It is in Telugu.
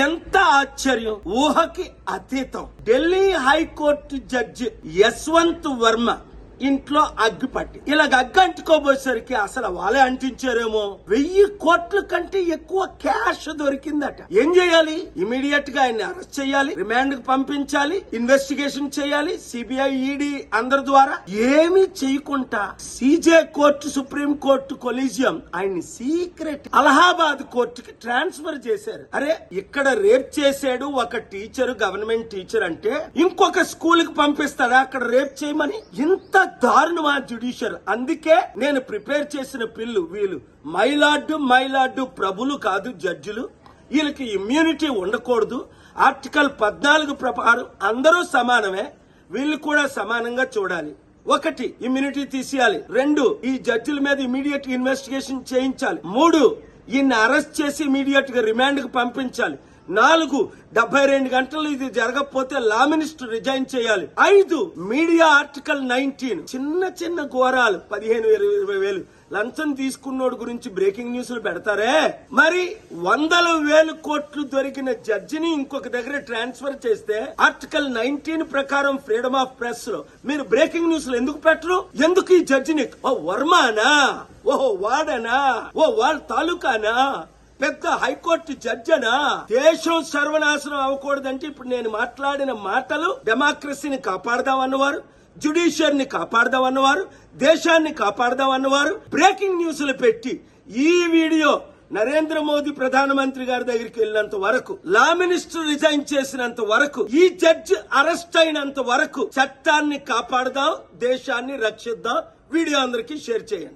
ఎంత ఆశ్చర్యం, ఊహకి అతీతం. ఢిల్లీ హైకోర్టు జడ్జి యశ్వంత్ వర్మ ఇంట్లో అగ్గిపట్టి ఇలాగ అగ్గి అంటుకోబోయేసరికి అసలు వాళ్ళే అంటించారేమో 1000 కోట్ల కంటే ఎక్కువ క్యాష్ దొరికిందట. ఏం చేయాలి? ఇమీడియట్ గా ఆయన్ని అరెస్ట్ చేయాలి, రిమాండ్ కు పంపించాలి, ఇన్వెస్టిగేషన్ చేయాలి, సిబిఐ ఈడీ అందరి ద్వారా. ఏమీ చేయకుండా CJ court, supreme court collegium ఆయన్ని సీక్రెట్ అలహాబాద్ కోర్టుకి ట్రాన్స్ఫర్ చేశారు. అరే ఇక్కడ రేప్ చేశాడు ఒక టీచర్, గవర్నమెంట్ టీచర్ అంటే ఇంకొక స్కూల్ కి పంపిస్తాడా అక్కడ రేప్ చేయమని? ఇంత దారుణమా జ్యుడిషియల్? అందుకే నేను ప్రిపేర్ చేసిన పిల్లు వీళ్ళు మైలార్డు ప్రభులు కాదు జడ్జిలు. వీళ్ళకి ఇమ్యూనిటీ ఉండకూడదు. ఆర్టికల్ 14 ప్రకారం అందరూ సమానమే, వీళ్ళు కూడా సమానంగా చూడాలి. 1 ఇమ్యూనిటీ తీసేయాలి. 2 ఈ జడ్జిల మీద ఇమీడియట్ ఇన్వెస్టిగేషన్ చేయించాలి. 3 ఈయన్ని అరెస్ట్ చేసి ఇమీడియట్ గా రిమాండ్ కు పంపించాలి. 4 72 గంటలు ఇది జరగకపోతే లా మినిస్టర్ రిజైన్ చేయాలి. 5 మీడియా ఆర్టికల్ 19 చిన్న ఘోరాలు 15,000-20,000 వేలు లంచం తీసుకున్నోడు గురించి బ్రేకింగ్ న్యూస్లు పెడతారే. మరి 100,000 కోట్లు దొరికిన జడ్జిని ఇంకొక దగ్గర ట్రాన్స్ఫర్ చేస్తే ఆర్టికల్ 19 ప్రకారం ఫ్రీడమ్ ఆఫ్ ప్రెస్ లో మీరు బ్రేకింగ్ న్యూస్లు ఎందుకు పెట్టరు? ఎందుకు ఈ జడ్జిని వర్మానా, ఓహో వాడనా, ఓ వాళ్ళ తాలూకానా, పెద్ద హైకోర్టు జడ్జనా? దేశం సర్వనాశనం అవ్వకూడదంటే ఇప్పుడు నేను మాట్లాడిన మాటలు డెమోక్రసీని కాపాడదామన్నవారు, జ్యుడిషియర్ని కాపాడదామన్నవారు, దేశాన్ని కాపాడదామన్నవారు బ్రేకింగ్ న్యూస్లు పెట్టి ఈ వీడియో నరేంద్ర మోదీ ప్రధానమంత్రి గారి దగ్గరికి వెళ్ళినంత వరకు, లా మినిస్టర్ రిజైన్ చేసినంత వరకు, ఈ జడ్జి అరెస్ట్ అయినంత వరకు చట్టాన్ని కాపాడదాం, దేశాన్ని రక్షిద్దాం. వీడియో అందరికీ షేర్ చేయండి.